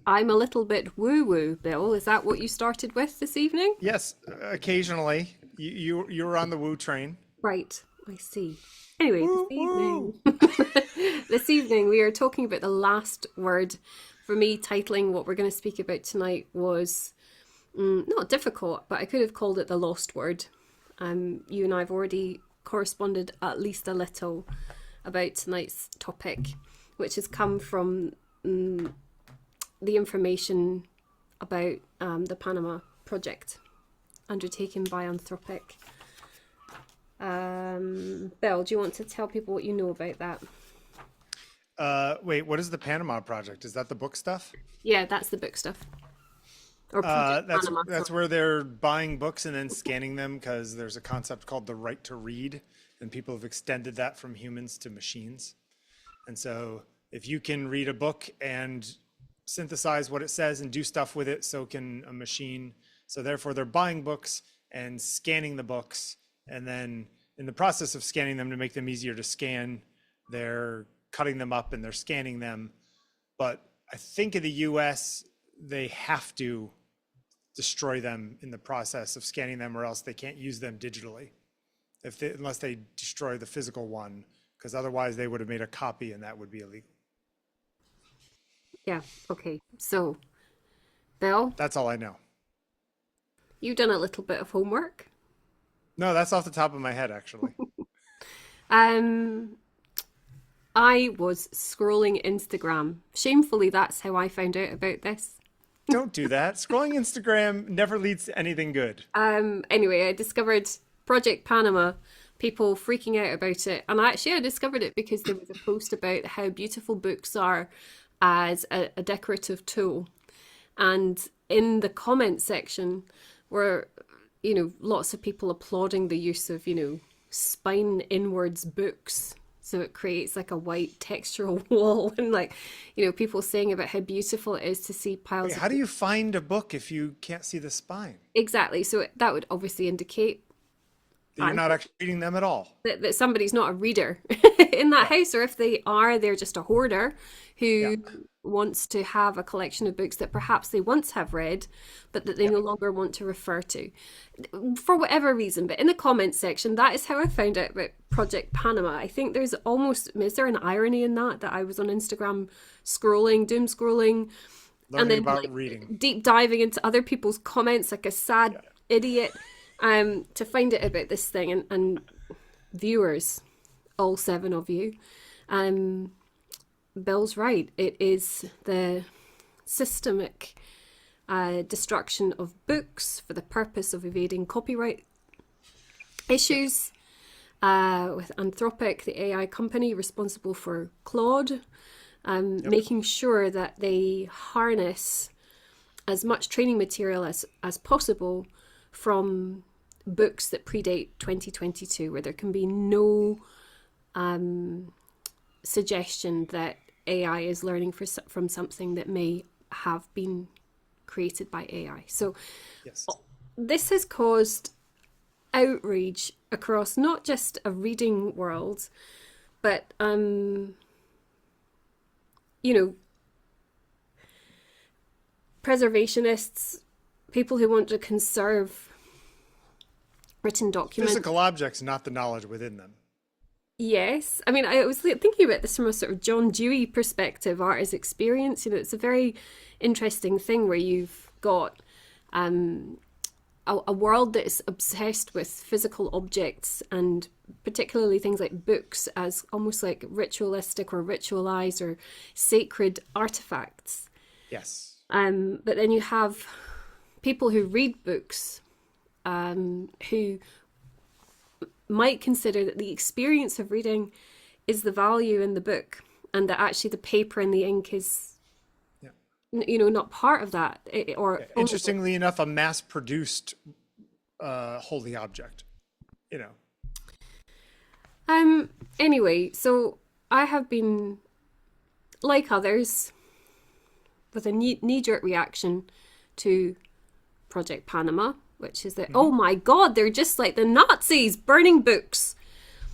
I'm a little bit woo-woo, Bill. Is that what you started with this evening? Yes, occasionally. You were on the woo train. Right, I see. Anyway, this Woo evening, woo. this evening we are talking about the last word. For me, titling what we're going to speak about tonight was not difficult, but I could have called it the lost word. You and I have already corresponded at least a little about tonight's topic, which has come from the information about the Panama Project undertaken by Anthropic. Bill, do you want to tell people what you know about that? Wait, what is the Panama Project? Is that the book stuff? Yeah, that's the book stuff. Or Project That's Panama. that's where they're buying books and then scanning them because there's a concept called the right to read, and people have extended that from humans to machines. And so if you can read a book and synthesize what it says and do stuff with it, so can a machine. So therefore they're buying books and scanning the books, and then in the process of scanning them to make them easier to scan, they're cutting them up and they're scanning them. But I think in the US, they have to destroy them in the process of scanning them, or else they can't use them digitally unless they destroy the physical one, because otherwise they would have made a copy and that would be illegal. Yeah, okay. So, Bill, That's all I know. you've done a little bit of homework. No, that's off the top of my head, actually. Um, I was scrolling Instagram. Shamefully, that's how I found out about this. Don't do that. Scrolling Instagram never leads to anything good. Anyway, I discovered Project Panama, people freaking out about it. And I discovered it because there was a post about how beautiful books are as a decorative tool. And in the comment section were, lots of people applauding the use of, spine inwards books. So it creates like a white textural wall, and people saying about how beautiful it is to see piles Wait, of how do you find a book if you can't see the spine? Exactly. So that would obviously indicate That you're not actually reading them at all. that somebody's not a reader in that house, or if they are, they're just a hoarder who Yeah. wants to have a collection of books that perhaps they once have read, but that they no longer want to refer to for whatever reason. But in the comments section, that is how I found out about Project Panama. I think is there an irony in that I was on Instagram doom scrolling, and Learning then about reading. deep diving into other people's comments like a sad idiot, to find out about this thing, and viewers, all 7 of you, Bill's right. It is the systemic destruction of books for the purpose of evading copyright issues, with Anthropic, the AI company responsible for Claude, making sure that they harness as much training material as possible from books that predate 2022, where there can be no suggestion that AI is learning from something that may have been created by AI. So Yes. this has caused outrage across not just a reading world, but preservationists, people who want to conserve written documents. Physical objects, not the knowledge within them. Yes. I mean, I was thinking about this from a sort of John Dewey perspective, art as experience. It's a very interesting thing where you've got a world that is obsessed with physical objects, and particularly things like books as almost like ritualistic or ritualized or sacred artifacts. Yes. But then you have people who read books, who might consider that the experience of reading is the value in the book, and that actually the paper and the ink is, not part of that. Interestingly enough, a mass-produced holy object. Anyway, so I have been, like others, with a knee-jerk reaction to Project Panama, which is that, oh my God, they're just like the Nazis burning books.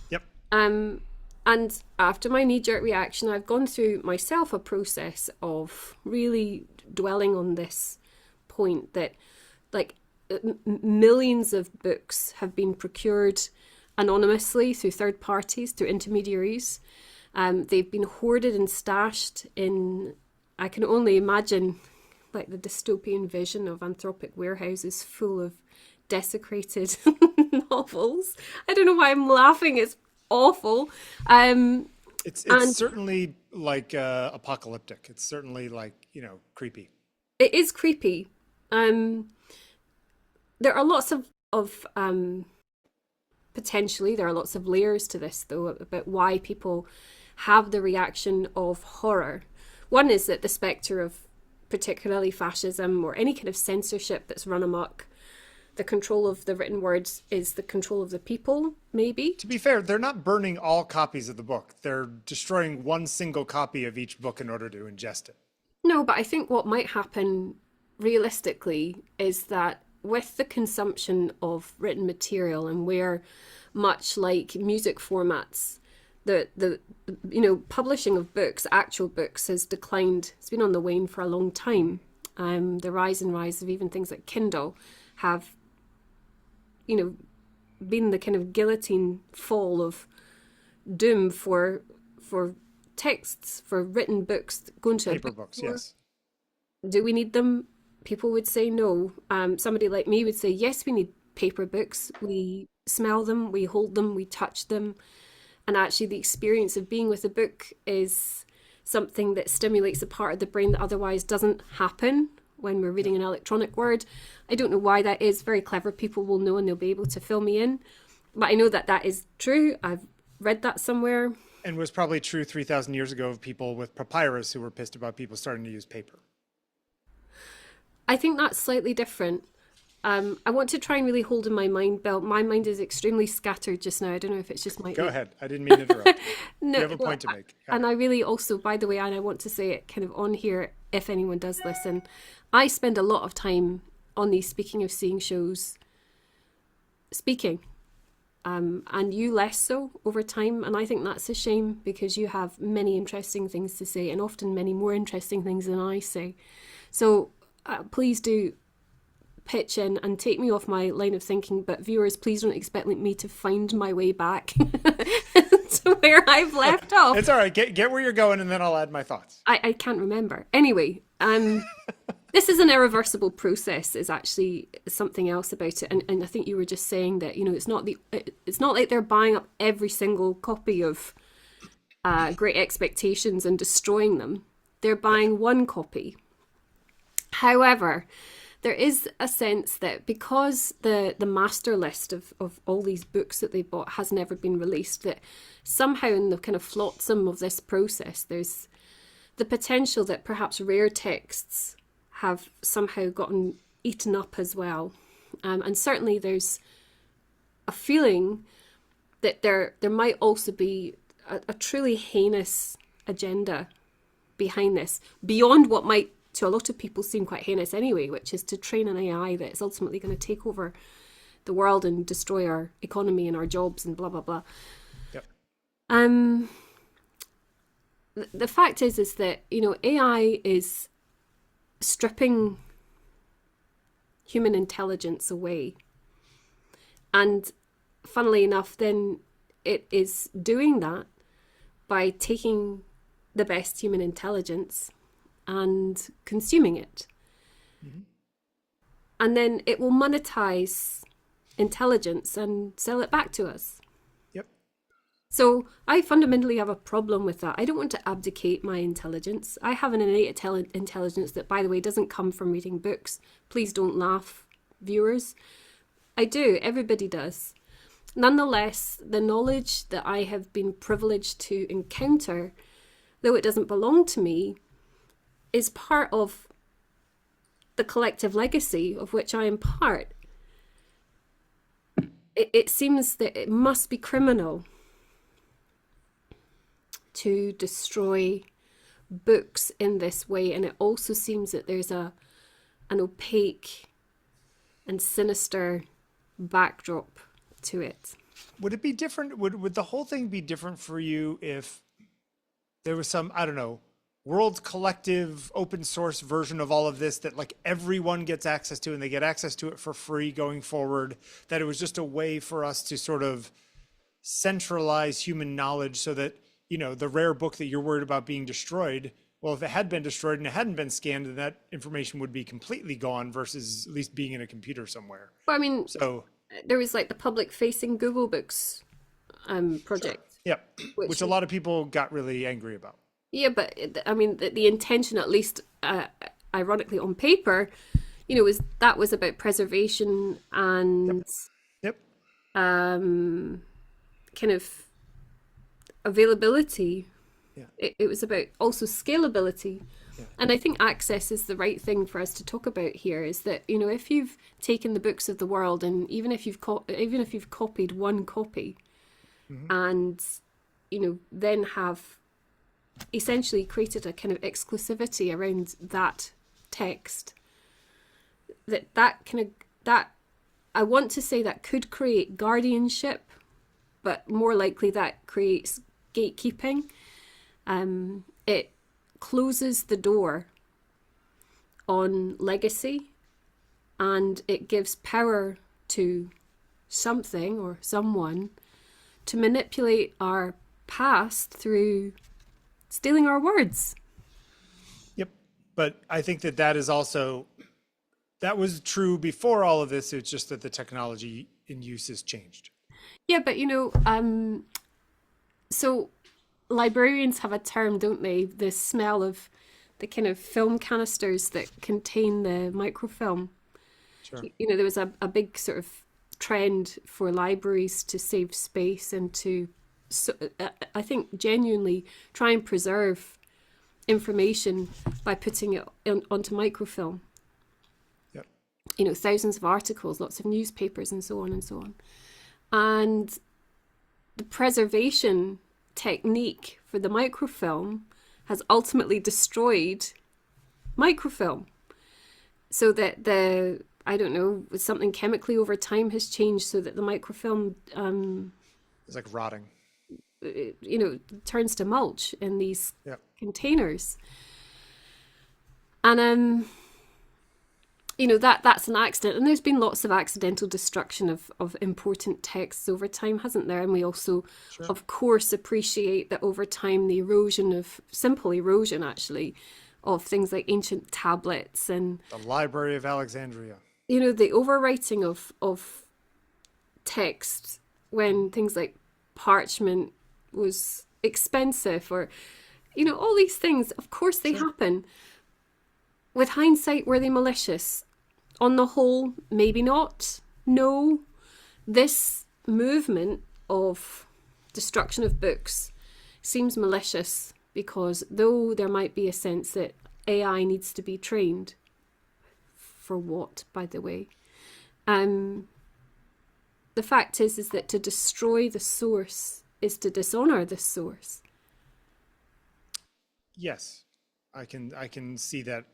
Yep. And after my knee-jerk reaction, I've gone through myself a process of really dwelling on this point that like millions of books have been procured anonymously through third parties, through intermediaries. They've been hoarded and stashed in, I can only imagine, like the dystopian vision of Anthropic warehouses full of desecrated novels. I don't know why I'm laughing. It's awful. It's And certainly like apocalyptic. It's certainly like, creepy. it is creepy. There are lots of potentially there are lots of layers to this though about why people have the reaction of horror. One is that the spectre of particularly fascism or any kind of censorship that's run amok, the control of the written words is the control of the people, maybe. To be fair, they're not burning all copies of the book. They're destroying one single copy of each book in order to ingest it. No, but I think what might happen realistically is that with the consumption of written material and where, much like music formats, the publishing of books, actual books, has declined. It's been on the wane for a long time. The rise of even things like Kindle have, been the kind of guillotine fall of doom for texts, for written books going to Paper books, yes. Do we need them? People would say no. Somebody like me would say, yes, we need paper books. We smell them, we hold them, we touch them. And actually the experience of being with a book is something that stimulates a part of the brain that otherwise doesn't happen when we're reading an electronic word. I don't know why that is. Very clever people will know and they'll be able to fill me in. But I know that that is true. I've read that somewhere. And was probably true 3,000 years ago of people with papyrus who were pissed about people starting to use paper. I think that's slightly different. I want to try and really hold in my mind, Bill. My mind is extremely scattered just now. I don't know if it's just my... Go ahead. I didn't mean to interrupt. No, you have a point to make. Yeah. And I really also, by the way, and I want to say it kind of on here, if anyone does listen, I spend a lot of time on these Speaking of Seeing shows speaking, and you less so over time. And I think that's a shame because you have many interesting things to say and often many more interesting things than I say. So please do pitch in and take me off my line of thinking, but viewers, please don't expect me to find my way back to where I've left off. It's all right. Get where you're going and then I'll add my thoughts. I can't remember. Anyway, this is an irreversible process is actually something else about it. And I think you were just saying that, it's not like they're buying up every single copy of Great Expectations and destroying them. They're buying one copy. However, there is a sense that because the master list of all these books that they bought has never been released, that somehow in the kind of flotsam of this process, there's the potential that perhaps rare texts have somehow gotten eaten up as well. And certainly there's a feeling that there might also be a truly heinous agenda behind this, beyond what might to a lot of people seem quite heinous anyway, which is to train an AI that is ultimately going to take over the world and destroy our economy and our jobs and blah, blah, blah. Yep. The fact is that, AI is stripping human intelligence away. And funnily enough, then it is doing that by taking the best human intelligence and consuming it. Mm-hmm. And then it will monetize intelligence and sell it back to us. Yep. So I fundamentally have a problem with that. I don't want to abdicate my intelligence. I have an innate intelligence that, by the way, doesn't come from reading books. Please don't laugh, viewers. I do. Everybody does. Nonetheless, the knowledge that I have been privileged to encounter, though it doesn't belong to me, is part of the collective legacy of which I am part. It seems that it must be criminal to destroy books in this way, and it also seems that there's an opaque and sinister backdrop to it. Would it be different? Would the whole thing be different for you if there was some, I don't know, world's collective open source version of all of this that like everyone gets access to and they get access to it for free going forward, that it was just a way for us to sort of centralize human knowledge so that, you know, the rare book that you're worried about being destroyed, well, if it had been destroyed and it hadn't been scanned, then that information would be completely gone versus at least being in a computer somewhere. Well, I mean, So there was like the public-facing Google Books project, yeah, which a lot of people got really angry about. yeah, but I mean, the intention, at least ironically on paper, you know, was about preservation and Yep. kind of availability. Yeah. It was about also scalability. Yeah. And I think access is the right thing for us to talk about here, is that, you know, if you've taken the books of the world, and even if you've copied one copy, and, you know, then have essentially created a kind of exclusivity around that text, that I want to say that could create guardianship, but more likely that creates gatekeeping. It closes the door on legacy, and it gives power to something or someone to manipulate our past through stealing our words. Yep. But I think that is also, that was true before all of this. It's just that the technology in use has changed. Yeah, but you know, so librarians have a term, don't they? The smell of the kind of film canisters that contain the microfilm. Sure. You know, there was a big sort of trend for libraries to save space and to, I think, genuinely try and preserve information by putting it onto microfilm. Yep. You know, thousands of articles, lots of newspapers, and so on and so on. And the preservation technique for the microfilm has ultimately destroyed microfilm, so that I don't know, something chemically over time has changed so that the microfilm It's like rotting. You know, turns to mulch in these Yep. containers. And you know, that's an accident, and there's been lots of accidental destruction of important texts over time, hasn't there? And we also, Sure. of course, appreciate that over time the simple erosion actually, of things like ancient tablets and The Library of Alexandria. you know, the overwriting of text when things like parchment was expensive, or, you know, all these things, of course they happen. With hindsight, were they malicious? On the whole, maybe not. No. This movement of destruction of books seems malicious, because though there might be a sense that AI needs to be trained, for what, by the way? The fact is that to destroy the source is to dishonor the source. Yes, I can see that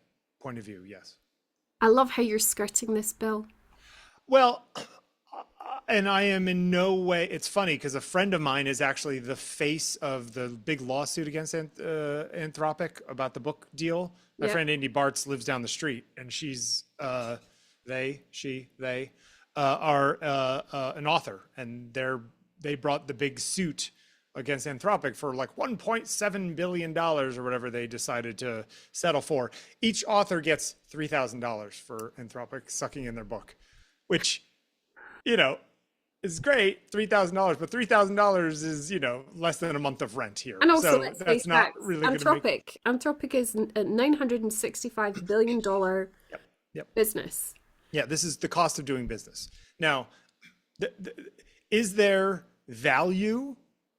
point of view. Yes. I love how you're skirting this, Bill. Well, and I am in no way. It's funny because a friend of mine is actually the face of the big lawsuit against Anthropic about the book deal. My Yep. friend Andy Bartz lives down the street, and she's they are an author, and they brought the big suit against Anthropic for like $1.7 billion or whatever they decided to settle for. Each author gets $3,000 for Anthropic sucking in their book, which, you know, is great, $3,000, but $3,000 is, you know, less than a month of rent here. And also, So let's face that's not facts. really going to make... Anthropic is a $965 billion Yep. business. Yeah, this is the cost of doing business. Now, is there value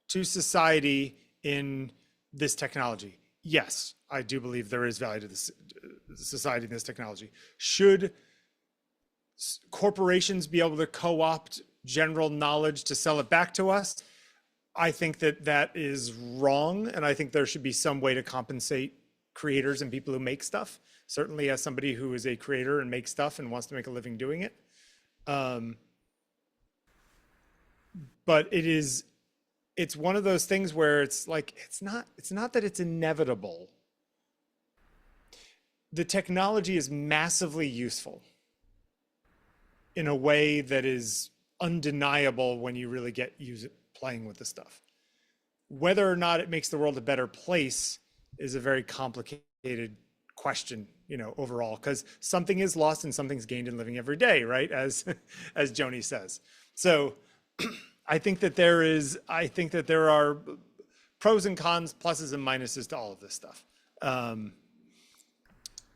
to society in this technology? Yes, I do believe there is value to this society in this technology. Should corporations be able to co-opt general knowledge to sell it back to us? I think that is wrong, and I think there should be some way to compensate creators and people who make stuff. Certainly, as somebody who is a creator and makes stuff and wants to make a living doing it. But it's one of those things where it's like, it's not that it's inevitable, the technology is massively useful in a way that is undeniable when you really get playing with the stuff. Whether or not it makes the world a better place is a very complicated question, overall, because something is lost and something's gained in living every day, right? As Joni says. So I think that there are pros and cons, pluses and minuses to all of this stuff.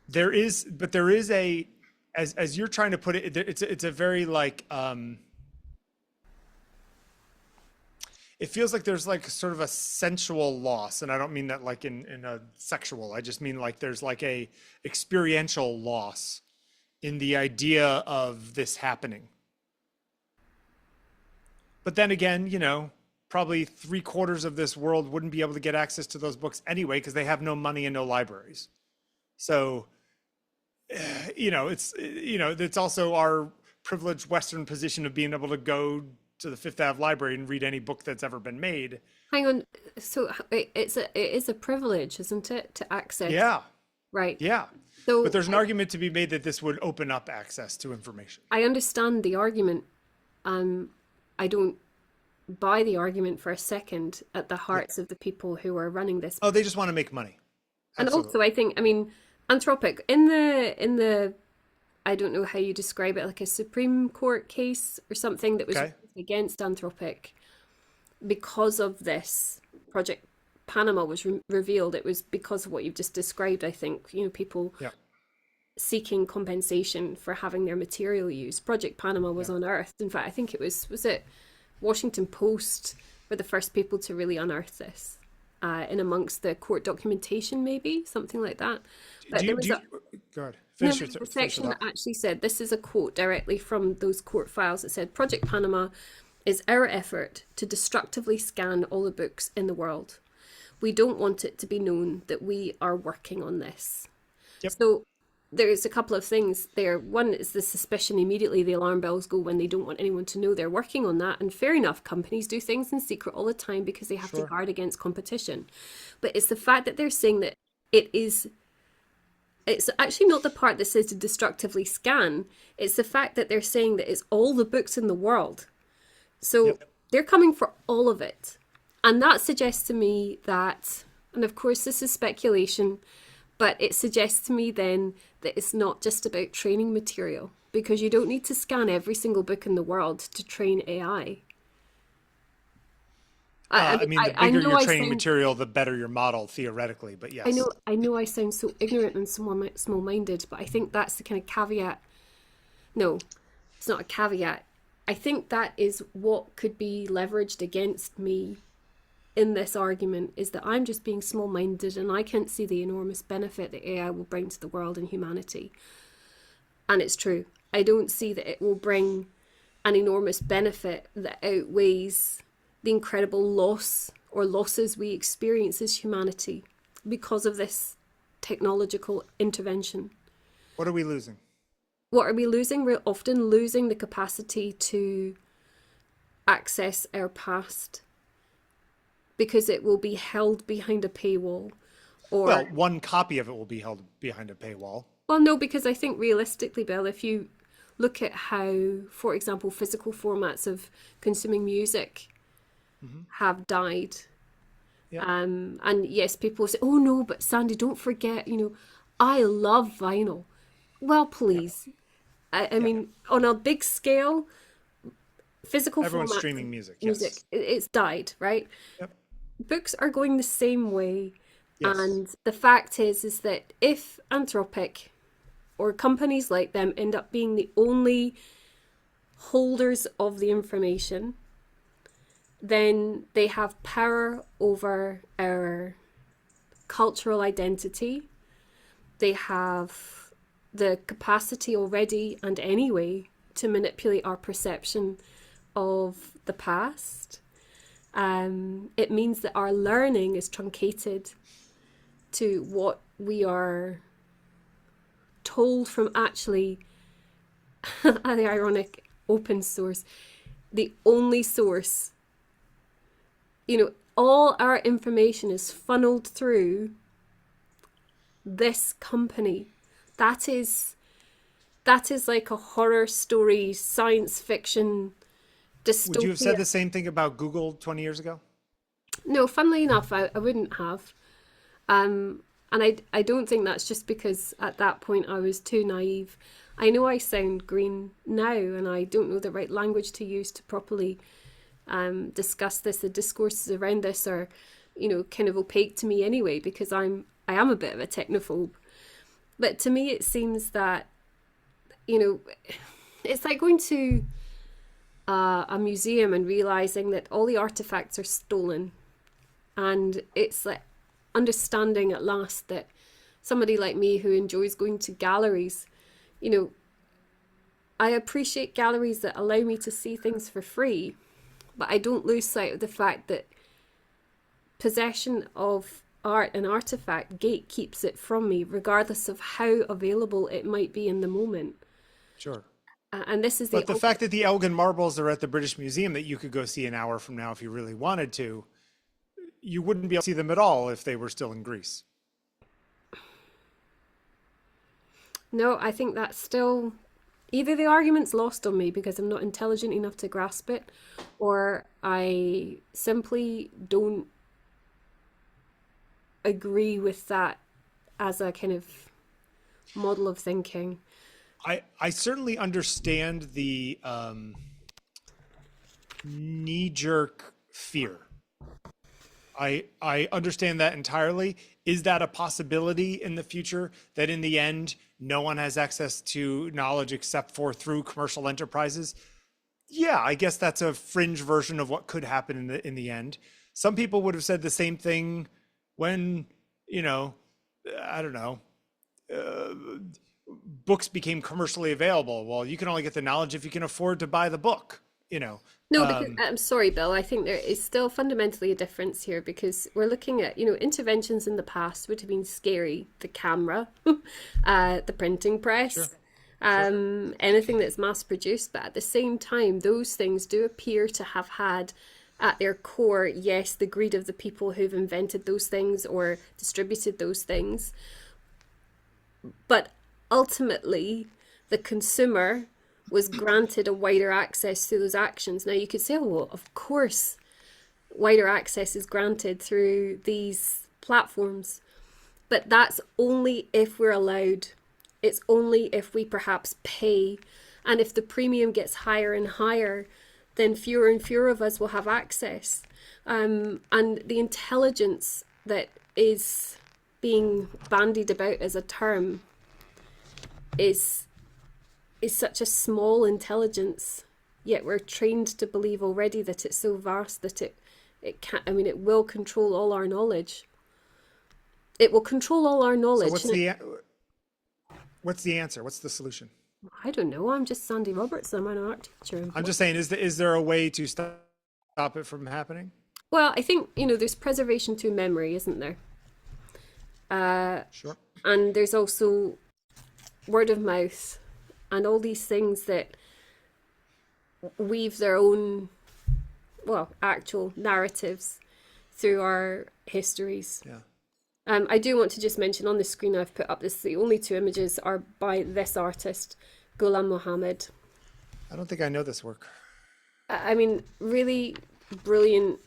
There is as you're trying to put it, it's a very like, it feels like there's like sort of a sensual loss. And I don't mean that like in a sexual, I just mean like there's like a experiential loss in the idea of this happening. But then again, probably 3/4 of this world wouldn't be able to get access to those books anyway, because they have no money and no libraries. So, it's also our privileged Western position of being able to go to the Fifth Ave library and read any book that's ever been made. Hang on. So it is a privilege, isn't it, to access? Yeah. Right. Yeah. So but there's an argument to be made that this would open up access to information. I understand the argument. I don't buy the argument for a second at the hearts of the people who are running this. Oh, they just want to make money. Absolutely. And also, I think, Anthropic in the I don't know how you describe it, like a Supreme Court case or something that was against Anthropic because of this Project Panama was revealed. It was because of what you've just described. I think people seeking compensation for having their material used. Project Panama was unearthed. In fact, I think it was it Washington Post were the first people to really unearth this in amongst the court documentation, maybe something like that. But go ahead. The section that actually said, this is a quote directly from those court files. It said, Project Panama is our effort to destructively scan all the books in the world. We don't want it to be known that we are working on this. Yep. So there's a couple of things there. One is the suspicion. Immediately the alarm bells go when they don't want anyone to know they're working on that. And fair enough, companies do things in secret all the time because they have to guard against competition. But it's the fact that they're saying that it's actually not the part that says to destructively scan. It's the fact that they're saying that it's all the books in the world. So they're coming for all of it. And that suggests to me that, and of course this is speculation, but it suggests to me then that it's not just about training material, because you don't need to scan every single book in the world to train AI. The bigger your training material, the better your model, theoretically, but yes. I know I sound so ignorant and small-minded, but I think that's the kind of caveat. No, it's not a caveat. I think that is what could be leveraged against me in this argument, is that I'm just being small-minded and I can't see the enormous benefit that AI will bring to the world and humanity. And it's true. I don't see that it will bring an enormous benefit that outweighs the incredible loss or losses we experience as humanity because of this technological intervention. What are we losing? What are we losing? We're often losing the capacity to access our past because it will be held behind a paywall. Well, one copy of it will be held behind a paywall. Well, no, because I think realistically, Bill, if you look at how, for example, physical formats of consuming music have died. Yeah. And yes, people say, oh no, but Sandi, don't forget, I love vinyl. Well, please. Yeah. I mean, on a big scale, physical everyone's format streaming music. It's died, right? Yep. Books are going the same way. Yes. And the fact is that if Anthropic or companies like them end up being the only holders of the information, then they have power over our cultural identity. They have the capacity already and anyway to manipulate our perception of the past. It means that our learning is truncated to what we are told from actually the ironic open source, the only source. All our information is funneled through this company. that is like a horror story, science fiction dystopia. Would you have said the same thing about Google 20 years ago? No, funnily enough, I wouldn't have. And I don't think that's just because at that point I was too naive. I know I sound green now, and I don't know the right language to use to properly discuss this. The discourses around this are, kind of opaque to me anyway, because I am a bit of a technophobe. But to me, it seems that, it's like going to a museum and realizing that all the artifacts are stolen. And it's like understanding at last that somebody like me who enjoys going to galleries, I appreciate galleries that allow me to see things for free, but I don't lose sight of the fact that possession of art and artifact gatekeeps it from me, regardless of how available it might be in the moment. Sure. And this is the fact that the Elgin marbles are at the British Museum that you could go see an hour from now if you really wanted to, you wouldn't be able to see them at all if they were still in Greece. No, I think that's still either the argument's lost on me because I'm not intelligent enough to grasp it, or I simply don't agree with that as a kind of model of thinking. I certainly understand the knee-jerk fear. I understand that entirely. Is that a possibility in the future, that in the end, no one has access to knowledge except for through commercial enterprises? Yeah, I guess that's a fringe version of what could happen in the end. Some people would have said the same thing when, I don't know, books became commercially available. Well, you can only get the knowledge if you can afford to buy the book, No, because, I'm sorry, Bill. I think there is still fundamentally a difference here, because we're looking at, interventions in the past would have been scary. The camera, the printing press, Sure. Anything that's mass produced. But at the same time, those things do appear to have had at their core, yes, the greed of the people who've invented those things or distributed those things. But ultimately, the consumer was granted a wider access to those actions. Now, you could say, oh, well, of course, wider access is granted through these platforms. But that's only if we're allowed. It's only if we perhaps pay. And if the premium gets higher and higher, then fewer and fewer of us will have access. And the intelligence that is being bandied about as a term is such a small intelligence, yet we're trained to believe already that it's so vast that it can, it will control all our knowledge. It will control all our knowledge. So what's the answer? What's the solution? I don't know. I'm just Sandi Robertson. I'm an art teacher. I'm just saying, is there a way to stop it from happening? Well, I think, there's preservation through memory, isn't there? Sure. And there's also word of mouth and all these things that weave their own, actual narratives through our histories. Yeah. I do want to just mention on the screen I've put up this, the only two images are by this artist, Ghulam Mohammad. I don't think I know this work. Really brilliant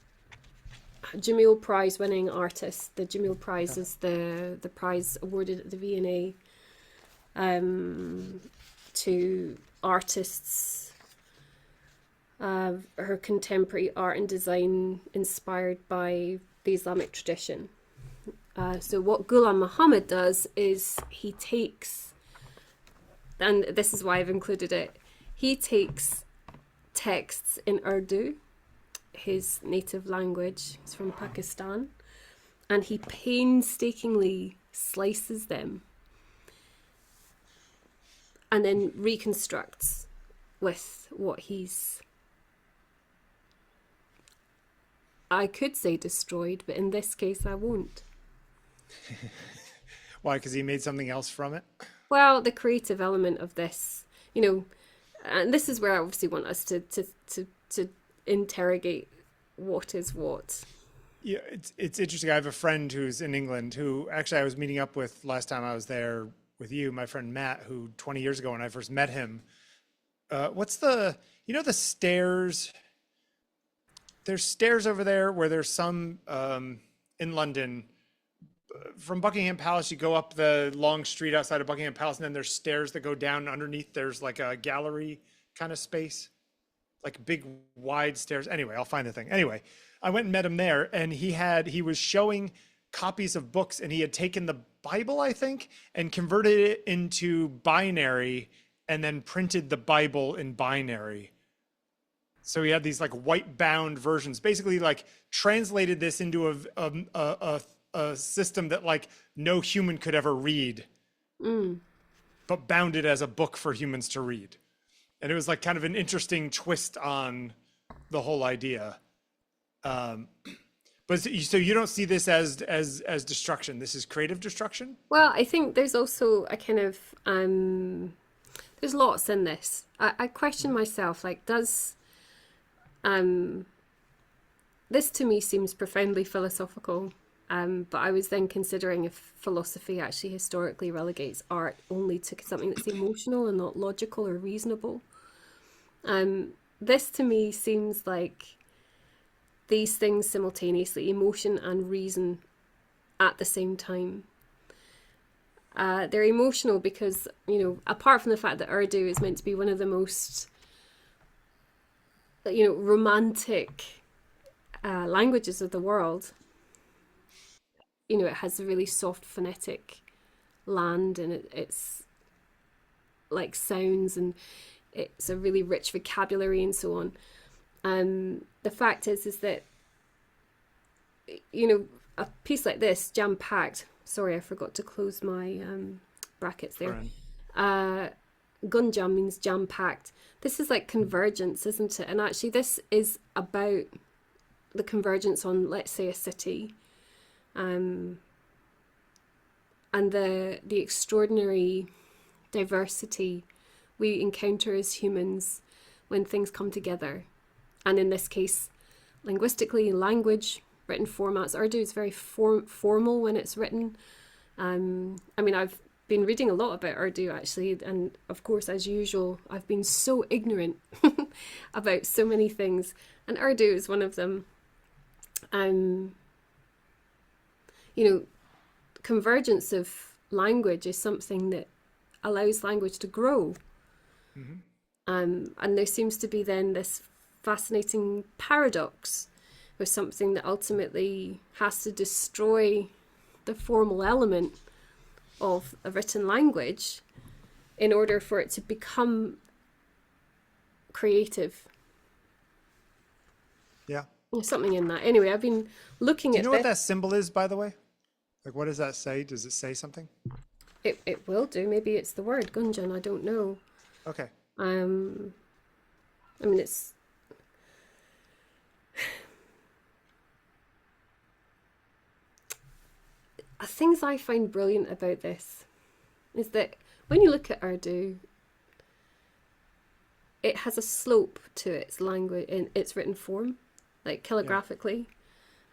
Jameel Prize-winning artist. The Jameel Prize is the prize awarded at the V&A to artists, her contemporary art and design inspired by the Islamic tradition. So what Ghulam Mohammad does is he takes, and this is why I've included it, he takes texts in Urdu, his native language. He's from Pakistan, and he painstakingly slices them and then reconstructs with what he's, I could say destroyed, but in this case I won't. Why? Because he made something else from it? Well, the creative element of this, and this is where I obviously want us to interrogate what is what. Yeah, it's interesting. I have a friend who's in England who actually I was meeting up with last time I was there with you, my friend Matt, who 20 years ago when I first met him, what's the, you know, the stairs? There's stairs over there where there's some in London. From Buckingham Palace, you go up the long street outside of Buckingham Palace, and then there's stairs that go down. And underneath, there's like a gallery kind of space, like big wide stairs. Anyway, I'll find the thing. Anyway, I went and met him there, and he was showing copies of books, and he had taken the Bible, I think, and converted it into binary, and then printed the Bible in binary. So he had these like white bound versions, basically like translated this into a system that like no human could ever read, but bound it as a book for humans to read. And it was like kind of an interesting twist on the whole idea. But so you don't see this as destruction. This is creative destruction? Well, I think there's also a kind of there's lots in this. I question myself, like, does this to me seems profoundly philosophical. But I was then considering if philosophy actually historically relegates art only to something that's emotional and not logical or reasonable. This to me seems like these things simultaneously, emotion and reason at the same time. They're emotional because, you know, apart from the fact that Urdu is meant to be one of the most, you know, romantic languages of the world, you know, it has a really soft phonetic land, and it's like sounds, and it's a really rich vocabulary and so on. The fact is that, you know, a piece like this, jam-packed, sorry, I forgot to close my brackets there. Gunjam means jam-packed. This is like convergence, isn't it? And actually this is about the convergence on, let's say, a city. And the extraordinary diversity we encounter as humans when things come together. And in this case, linguistically, language, written formats. Urdu is very formal when it's written. I mean, I've been reading a lot about Urdu, actually, and of course, as usual, I've been so ignorant about so many things, and Urdu is one of them. You know, convergence of language is something that allows language to grow. And there seems to be then this fascinating paradox with something that ultimately has to destroy the formal element of a written language in order for it to become creative. Yeah. There's something in that. Anyway, I've been looking at Do you know what that symbol is, by the way? Like, what does that say? Does it say something? It will do. Maybe it's the word Gunjan. I don't know. Okay. I mean, it's things I find brilliant about this is that when you look at Urdu, it has a slope to its language in its written form, like calligraphically.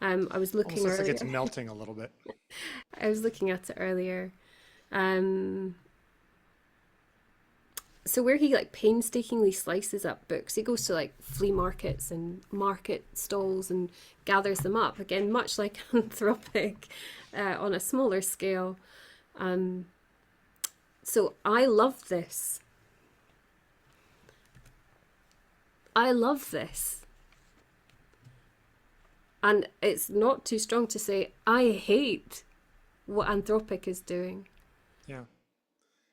I was looking almost looks earlier. like it's melting a little bit. I was looking at it earlier. So where he like painstakingly slices up books, he goes to like flea markets and market stalls and gathers them up, again, much like Anthropic, on a smaller scale. So I love this. I love this. And it's not too strong to say, I hate what Anthropic is doing. Yeah.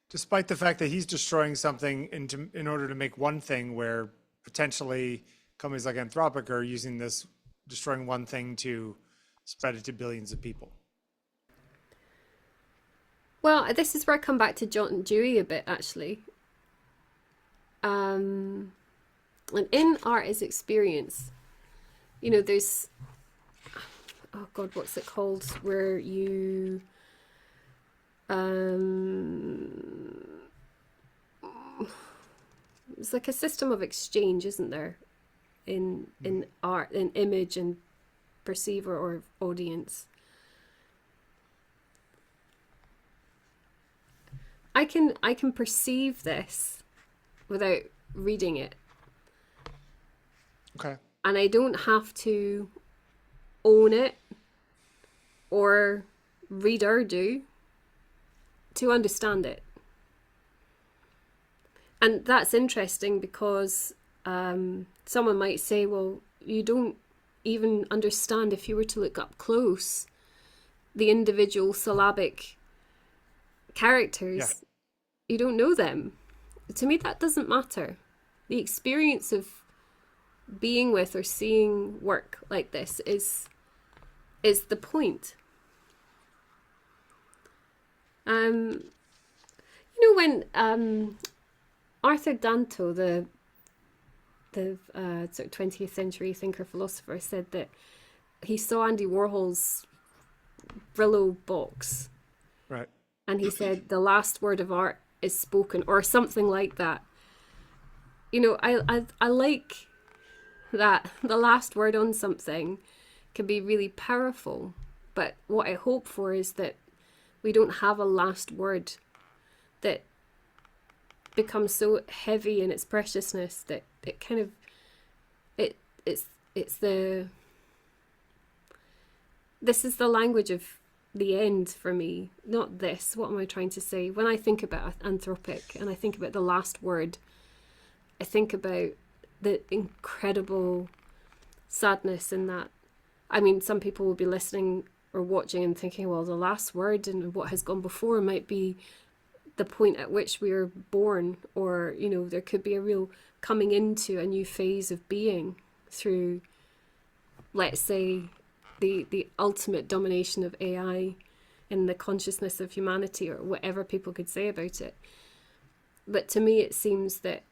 Despite the fact that he's destroying something in order to make one thing, where potentially companies like Anthropic are using this, destroying one thing to spread it to billions of people. Well, this is where I come back to John Dewey a bit, actually. And in art is experience. You know, there's, oh God, what's it called? Where you, it's like a system of exchange, isn't there? In art, in image and perceiver or audience. I can perceive this without reading it. Okay. And I don't have to own it or read Urdu to understand it. And that's interesting because someone might say, well, you don't even understand, if you were to look up close, the individual syllabic characters. Yeah. You don't know them. To me, that doesn't matter. The experience of being with or seeing work like this is the point. When Arthur Danto, the sort of 20th century thinker philosopher, said that he saw Andy Warhol's Brillo box, Right. and he said the last word of art is spoken, or something like that. I like that the last word on something can be really powerful, but what I hope for is that we don't have a last word that becomes so heavy in its preciousness that it kind of it's the this is the language of the end for me, not this. What am I trying to say? When I think about Anthropic and I think about the last word, I think about the incredible sadness in that. I mean, some people will be listening or watching and thinking, well, the last word and what has gone before might be the point at which we are born, or, there could be a real coming into a new phase of being through, let's say, the ultimate domination of AI in the consciousness of humanity, or whatever people could say about it. But to me, it seems that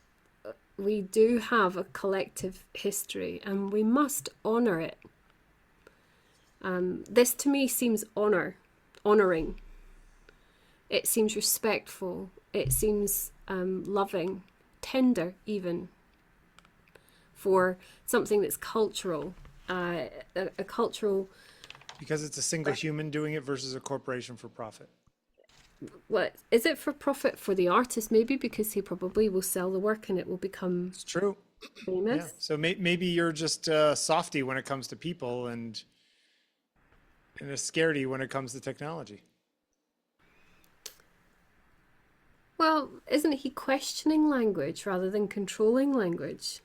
we do have a collective history and we must honour it. This to me seems honouring. It seems respectful. It seems loving, tender even, for something that's cultural, a cultural... Because it's a single human doing it versus a corporation for profit. What is it for profit for the artist? Maybe because he probably will sell the work and it will become It's true. famous. Yeah. So maybe you're just softy when it comes to people and a scaredy when it comes to technology. Well, isn't he questioning language rather than controlling language?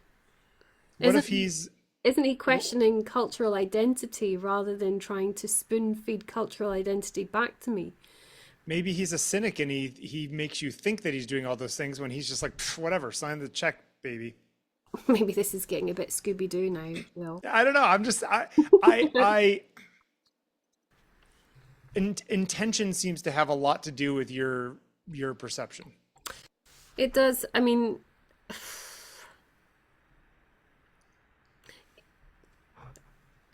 What if he's... Isn't he questioning cultural identity rather than trying to spoon feed cultural identity back to me? Maybe he's a cynic and he makes you think that he's doing all those things when he's just like, whatever, sign the check, baby. Maybe this is getting a bit Scooby-Doo now, Will. I don't know. Intention seems to have a lot to do with your perception. It does. I mean,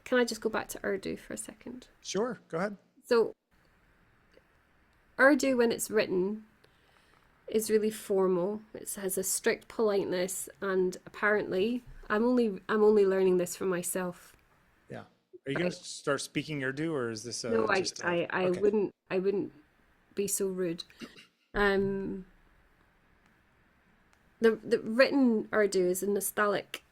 can I just go back to Urdu for a second? Sure, go ahead. So, Urdu, when it's written, is really formal. It has a strict politeness, and apparently, I'm only learning this for myself. Yeah. Are you going to start speaking Urdu, or is this No, just I okay. wouldn't be so rude. The written Urdu is a nostalgic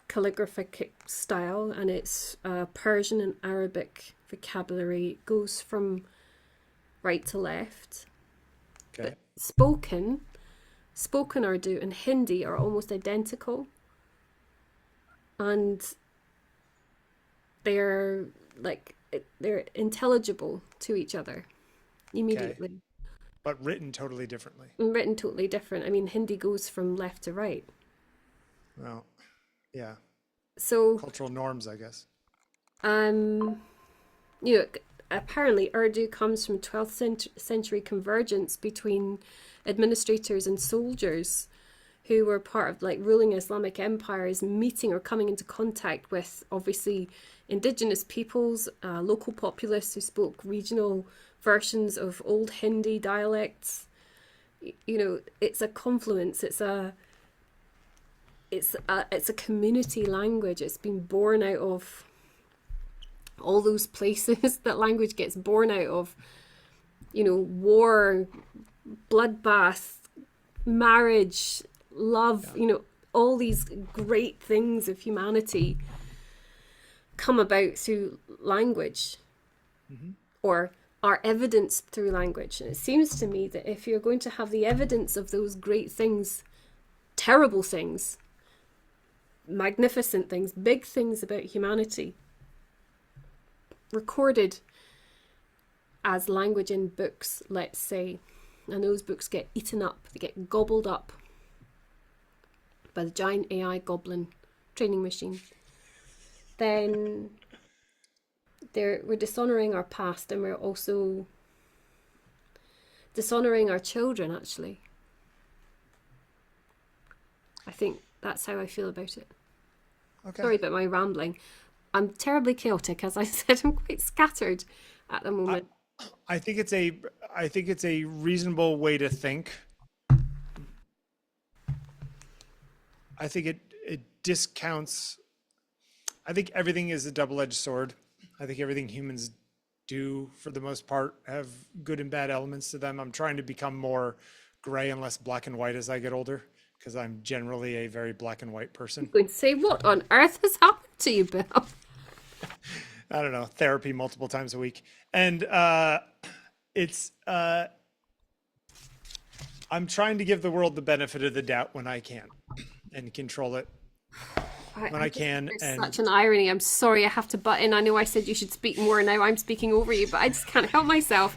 calligraphic style, and it's Persian and Arabic vocabulary. It goes from right to left. Okay. But spoken Urdu and Hindi are almost identical, and they're intelligible to each other immediately. Okay. But written totally differently. And written totally different. I mean, Hindi goes from left to right. Well, yeah. So cultural norms, I guess. Apparently Urdu comes from 12th century convergence between administrators and soldiers who were part of ruling Islamic empires, meeting or coming into contact with obviously indigenous peoples, local populace who spoke regional versions of old Hindi dialects. It's a confluence. It's a community language. It's been born out of all those places that language gets born out of, you know, war, bloodbath, marriage, love, you know, all these great things of humanity come about through language, or are evidenced through language. And it seems to me that if you're going to have the evidence of those great things, terrible things, magnificent things, big things about humanity, recorded as language in books, let's say, and those books get eaten up, they get gobbled up by the giant AI goblin training machine, then we're dishonouring our past, and we're also dishonouring our children, actually. I think that's how I feel about it. Okay. Sorry about my rambling. I'm terribly chaotic, as I said. I'm quite scattered at the moment. I think it's a reasonable way to think. I think it discounts. I think everything is a double-edged sword. I think everything humans do, for the most part, have good and bad elements to them. I'm trying to become more gray and less black and white as I get older, because I'm generally a very black and white person. I'm going to say, what on earth has happened to you, Bill? I don't know, therapy multiple times a week. And it's, I'm trying to give the world the benefit of the doubt when I can, and control it when I can. It's and such an irony. I'm sorry, I have to butt in. I know I said you should speak more, and now I'm speaking over you, but I just can't help myself.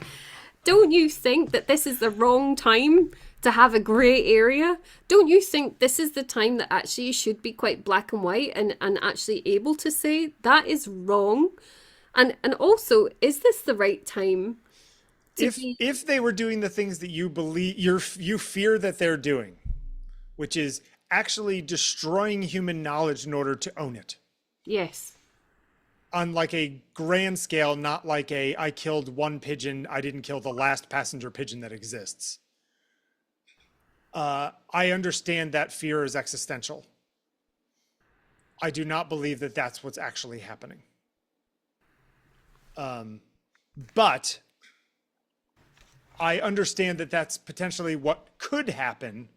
Don't you think that this is the wrong time to have a grey area? Don't you think this is the time that actually you should be quite black and white and actually able to say that is wrong? And also, is this the right time? If they were doing the things that you believe, you fear that they're doing, which is actually destroying human knowledge in order to own it. Yes. On like a grand scale, not like I killed one pigeon, I didn't kill the last passenger pigeon that exists. I understand that fear is existential. I do not believe that that's what's actually happening. But I understand that that's potentially what could happen,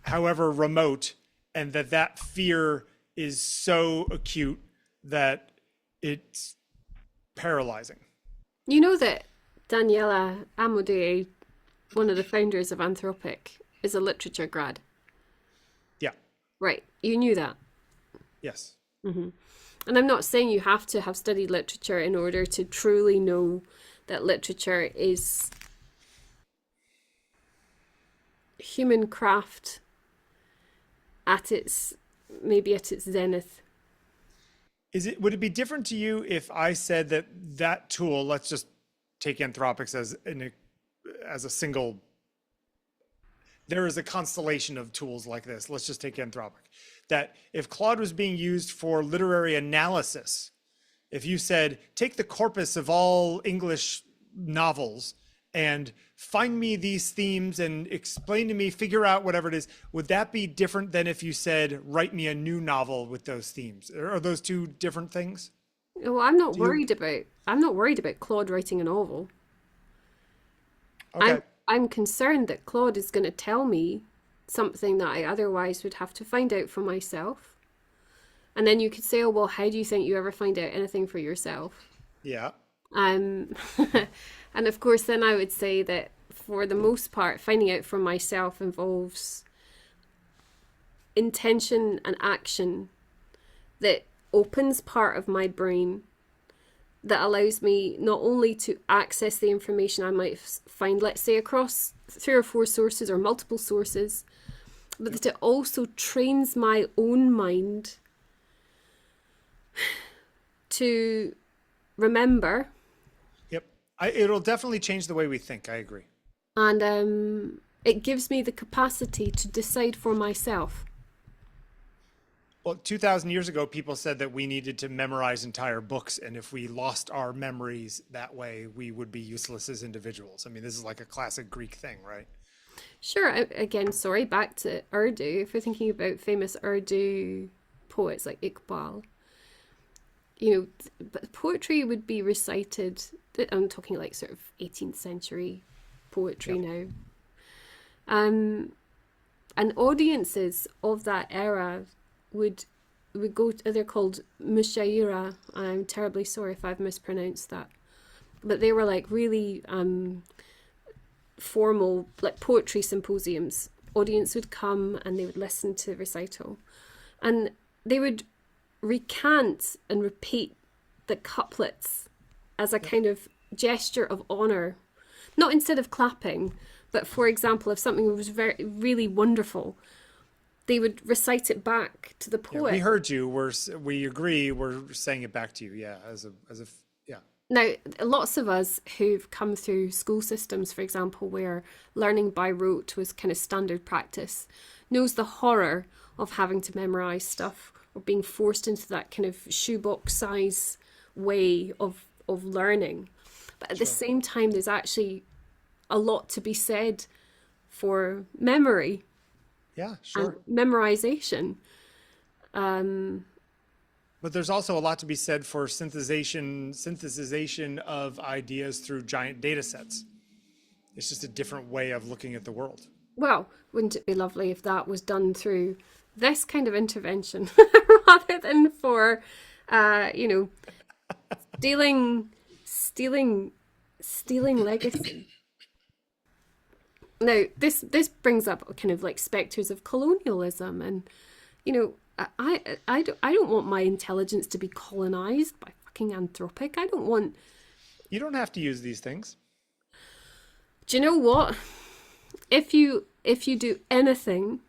however remote, and that fear is so acute that it's paralyzing. You know that Daniela Amodei, one of the founders of Anthropic, is a literature grad? Yeah. Right. You knew that? Yes. Mm-hmm. And I'm not saying you have to have studied literature in order to truly know that literature is human craft at its zenith. Would it be different to you if I said that tool, let's just take Anthropics as a single, there is a constellation of tools like this. Let's just take Anthropic. That if Claude was being used for literary analysis, if you said, take the corpus of all English novels and find me these themes and explain to me, figure out whatever it is, would that be different than if you said, write me a new novel with those themes? Are those two different things? Well, I'm not worried about Claude writing a novel. Okay. I'm concerned that Claude is going to tell me something that I otherwise would have to find out for myself. And then you could say, oh, well, how do you think you ever find out anything for yourself? Yeah. And of course, then I would say that for the most part, finding out for myself involves intention and action that opens part of my brain, that allows me not only to access the information I might find, let's say, across 3 or 4 sources or multiple sources, but that it also trains my own mind to remember. Yep. It'll definitely change the way we think. I agree. And it gives me the capacity to decide for myself. Well, 2,000 years ago, people said that we needed to memorize entire books, and if we lost our memories that way, we would be useless as individuals. I mean, this is like a classic Greek thing, right? Sure. Again, sorry, back to Urdu. If we're thinking about famous Urdu poets like Iqbal, but poetry would be recited. I'm talking like sort of 18th century poetry now. And audiences of that era would go. They're called mushaira. I'm terribly sorry if I've mispronounced that, but they were like really formal, like poetry symposiums. Audience would come and they would listen to the recital, and they would recant and repeat the couplets as a kind of gesture of honor, not instead of clapping, but for example, if something was really wonderful, they would recite it back to the poet. Yeah, we heard you. We agree. We're saying it back to you. Yeah, yeah. Now, lots of us who've come through school systems, for example, where learning by rote was kind of standard practice, knows the horror of having to memorize stuff or being forced into that kind of shoebox size way of learning. But at the same time, there's actually a lot to be said for memory. Yeah, sure. And memorization. But there's also a lot to be said for synthesization of ideas through giant data sets. It's just a different way of looking at the world. Well, wouldn't it be lovely if that was done through this kind of intervention rather than for, stealing legacy. Now, this brings up kind of like spectres of colonialism, and I don't want my intelligence to be colonized by fucking Anthropic. I don't want. You don't have to use these things. Do you know what? If you do anything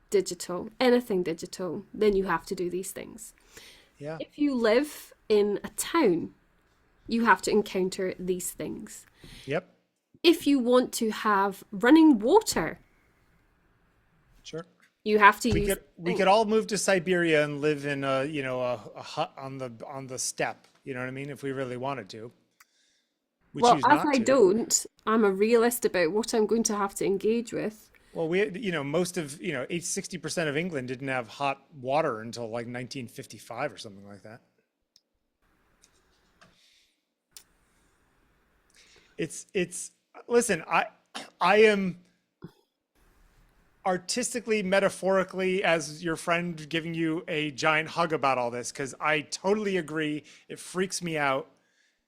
digital, then you have to do these things. Yeah. If you live in a town, you have to encounter these things. Yep. If you want to have running water, sure, you have to use. We could all move to Siberia and live in a hut on the steppe. You know what I mean? If we really wanted to. Well, as I don't, I'm a realist about what I'm going to have to engage with. Well, most of 60% of England didn't have hot water until like 1955 or something like that. Listen, I am artistically, metaphorically, as your friend, giving you a giant hug about all this, because I totally agree. It freaks me out.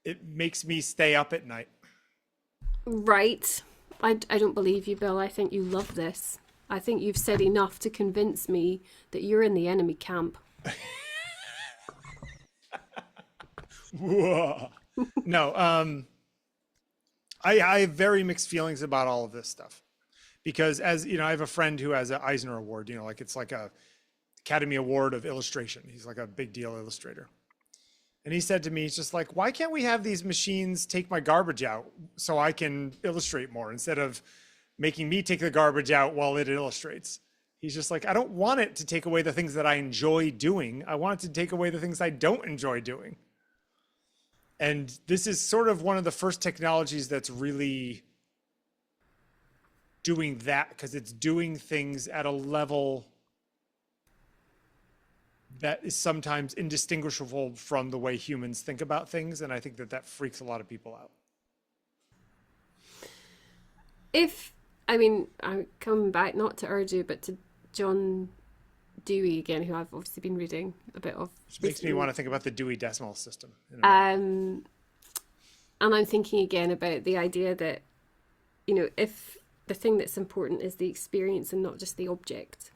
It makes me stay up at night. Right. I don't believe you, Bill. I think you love this. I think you've said enough to convince me that you're in the enemy camp. No, I have very mixed feelings about all of this stuff, because as you know, I have a friend who has an Eisner Award, it's like a Academy Award of illustration. He's like a big deal illustrator. And he said to me, he's just like, why can't we have these machines take my garbage out so I can illustrate more instead of making me take the garbage out while it illustrates? He's just like, I don't want it to take away the things that I enjoy doing. I want it to take away the things I don't enjoy doing. And this is sort of one of the first technologies that's really doing that, because it's doing things at a level that is sometimes indistinguishable from the way humans think about things. And I think that freaks a lot of people out. I'm coming back not to Urdu, but to John Dewey again, who I've obviously been reading a bit of. Which makes me want to think about the Dewey Decimal System. And I'm thinking again about the idea that, if the thing that's important is the experience and not just the object.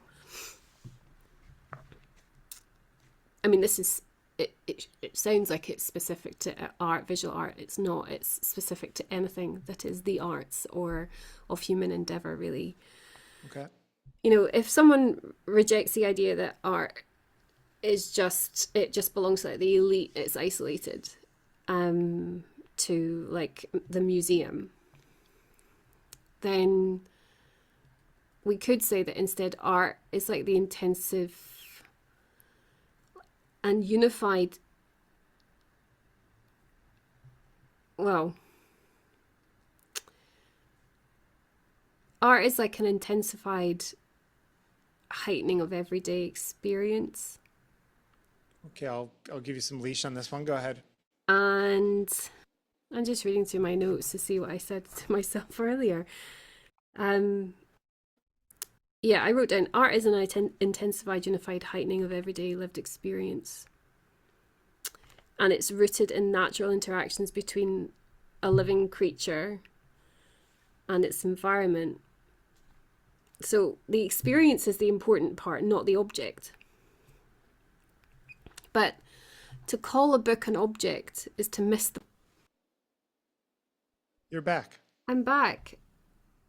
I mean, this is, it sounds like it's specific to art, visual art. It's not. It's specific to anything that is the arts or of human endeavor, really. Okay. If someone rejects the idea that art is just belongs to like the elite, it's isolated to like the museum, then we could say that instead art is like the intensive and unified, art is like an intensified heightening of everyday experience. Okay, I'll give you some leash on this one. Go ahead. And I'm just reading through my notes to see what I said to myself earlier. Um, yeah, I wrote down art is an intensified, unified heightening of everyday lived experience. And it's rooted in natural interactions between a living creature and its environment. So the experience is the important part, not the object. But to call a book an object is to miss the... You're back. I'm back.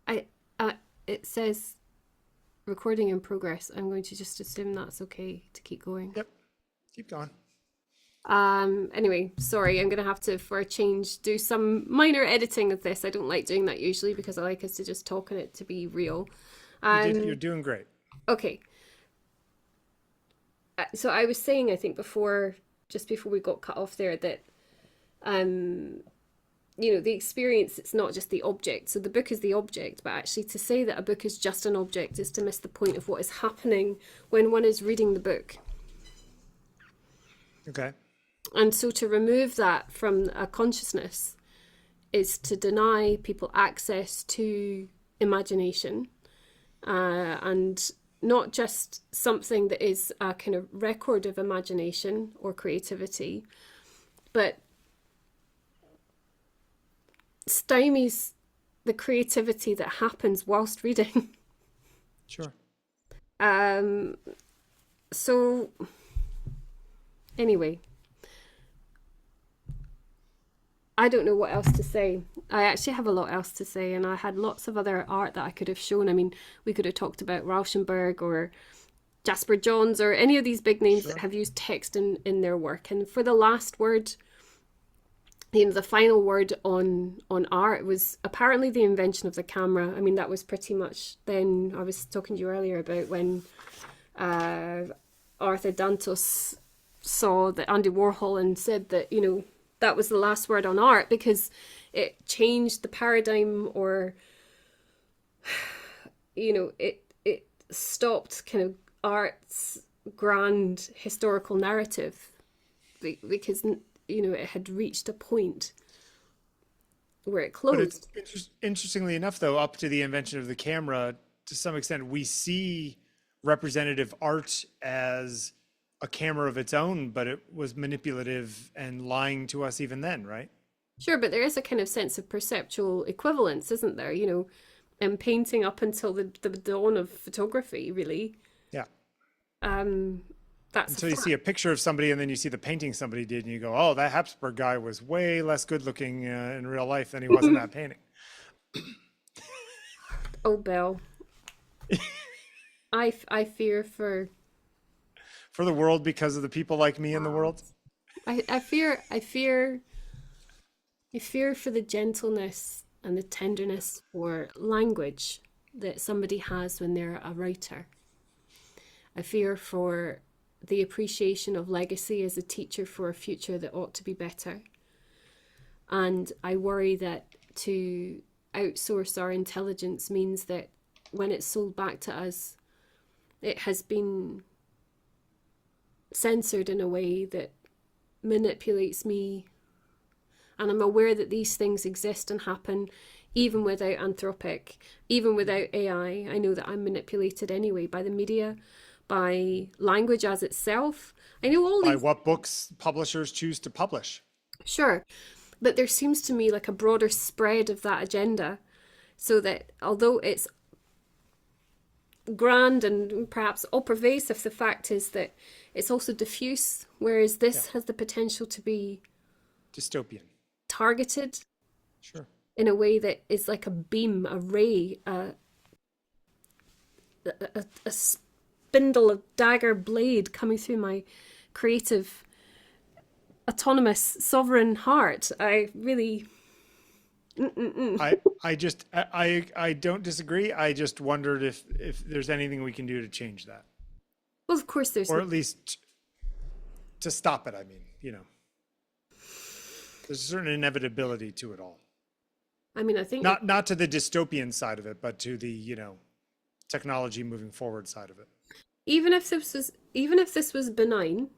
It says recording in progress. I'm going to just assume that's okay to keep going. Yep. Keep going. Anyway, sorry, I'm going to have to, for a change, do some minor editing of this. I don't like doing that usually because I like us to just talk on it to be real. You're doing great. Okay. So I was saying, I think just before we got cut off there, that, the experience, it's not just the object. So the book is the object, but actually to say that a book is just an object is to miss the point of what is happening when one is reading the book. Okay. And so to remove that from a consciousness is to deny people access to imagination, and not just something that is a kind of record of imagination or creativity, but stymies the creativity that happens whilst reading. Sure. So anyway, I don't know what else to say. I actually have a lot else to say, and I had lots of other art that I could have shown. I mean, we could have talked about Rauschenberg or Jasper Johns or any of these big names that have used text in their work. And for the last word, the final word on art was apparently the invention of the camera. I mean, that was pretty much then, I was talking to you earlier about when Arthur Dantos saw that Andy Warhol and said that, that was the last word on art because it changed the paradigm, or it stopped kind of art's grand historical narrative because it had reached a point where it closed. But it's interestingly enough, though, up to the invention of the camera, to some extent, we see representative art as a camera of its own, but it was manipulative and lying to us even then, right? Sure, but there is a kind of sense of perceptual equivalence, isn't there? And painting up until the dawn of photography, really. Yeah. That's until you see a picture of somebody and then you see the painting somebody did and you go, oh, that Habsburg guy was way less good looking in real life than he was in that painting. Oh, Bill. I fear for the world because of the people like me in the world. I fear for the gentleness and the tenderness for language that somebody has when they're a writer. I fear for the appreciation of legacy as a teacher for a future that ought to be better. And I worry that to outsource our intelligence means that when it's sold back to us, it has been censored in a way that manipulates me. And I'm aware that these things exist and happen even without Anthropic, even without AI. I know that I'm manipulated anyway by the media, by language as itself. I know all these... By what books publishers choose to publish. Sure. But there seems to me like a broader spread of that agenda, so that although it's grand and perhaps all pervasive, the fact is that it's also diffuse, whereas this has the potential to be dystopian, targeted, sure, in a way that is like a beam, a ray, a spindle, a dagger blade coming through my creative, autonomous, sovereign heart. I really... I don't disagree. I just wondered if there's anything we can do to change that. Well, of course there's... Or at least to stop it, I mean, There's a certain inevitability to it all. I mean, I think... Not to the dystopian side of it, but to the, technology moving forward side of it. Even if this was benign,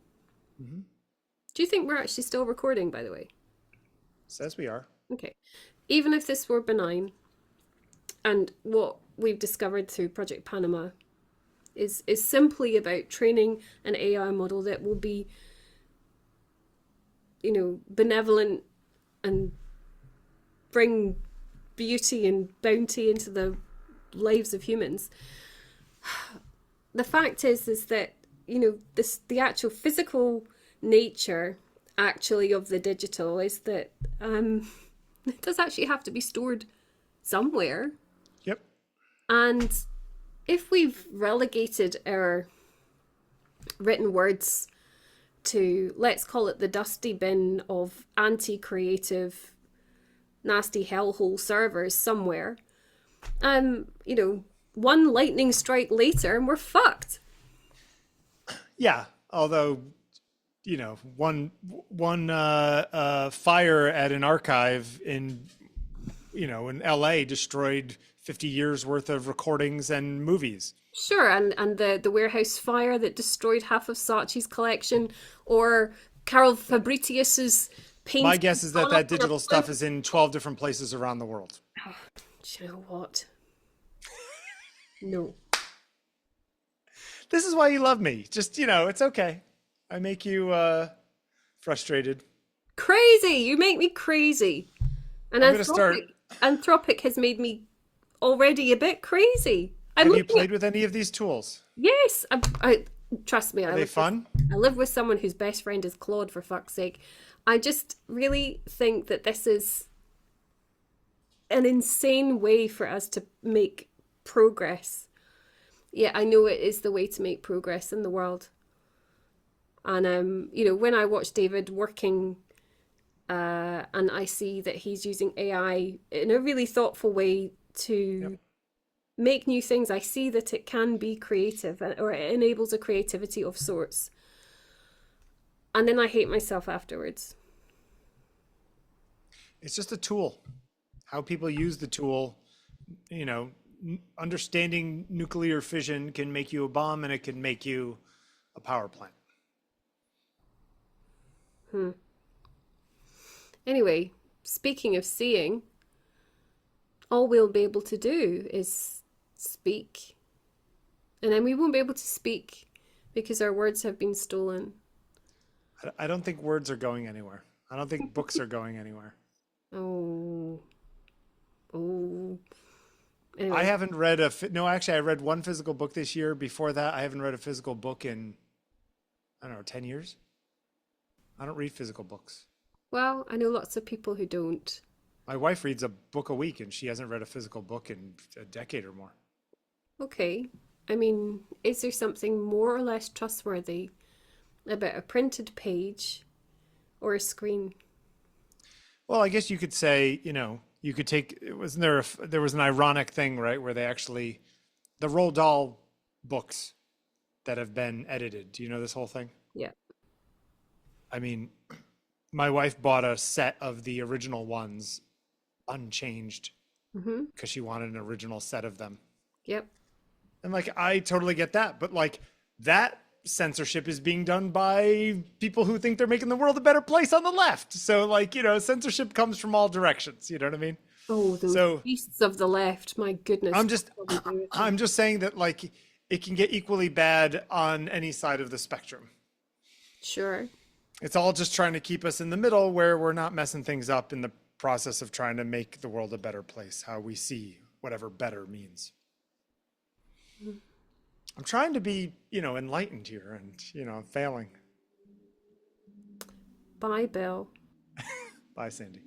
Do you think we're actually still recording, by the way? Says we are. Okay. Even if this were benign, and what we've discovered through Project Panama is simply about training an AI model that will be, benevolent and bring beauty and bounty into the lives of humans. The fact is that, the actual physical nature actually of the digital is that it does actually have to be stored somewhere. Yep. And if we've relegated our written words to, let's call it the dusty bin of anti-creative, nasty hellhole servers somewhere, one lightning strike later and we're fucked. Yeah, although, one fire at an archive in LA destroyed 50 years worth of recordings and movies. Sure, and the warehouse fire that destroyed half of Saatchi's collection, or Carol Fabritius's painting. My guess is that digital stuff is in 12 different places around the world. Oh, do you know what? No. This is why you love me. Just, it's okay. I make you frustrated. Crazy! You make me crazy. And I'm going to start. Anthropic has made me already a bit crazy. Have you played with any of these tools? Yes. Trust me. Are they fun? I live with someone whose best friend is Claude, for fuck's sake. I just really think that this is an insane way for us to make progress. Yeah, I know it is the way to make progress in the world. And, when I watch David working and I see that he's using AI in a really thoughtful way to make new things, I see that it can be creative, or it enables a creativity of sorts. And then I hate myself afterwards. It's just a tool. How people use the tool, understanding nuclear fission can make you a bomb and it can make you a power plant. Anyway, speaking of seeing, all we'll be able to do is speak. And then we won't be able to speak because our words have been stolen. I don't think words are going anywhere. I don't think books are going anywhere. Oh. Anyway. I haven't read actually I read one physical book this year. Before that, I haven't read a physical book in, 10 years. I don't read physical books. Well, I know lots of people who don't. My wife reads a book a week and she hasn't read a physical book in a decade or more. Okay. I mean, is there something more or less trustworthy about a printed page or a screen? Well, I guess you could say, you could take, there was an ironic thing, right, where they actually, the Roald Dahl books that have been edited. Do you know this whole thing? Yeah. I mean, my wife bought a set of the original ones unchanged because she wanted an original set of them. Yep. And I totally get that. But that censorship is being done by people who think they're making the world a better place on the left. So censorship comes from all directions. You know what I mean? Oh, those beasts of the left. My goodness. I'm just saying that it can get equally bad on any side of the spectrum. Sure. It's all just trying to keep us in the middle where we're not messing things up in the process of trying to make the world a better place, how we see whatever better means. I'm trying to be, enlightened here and, I'm failing. Bye, Bill. Bye, Sandi.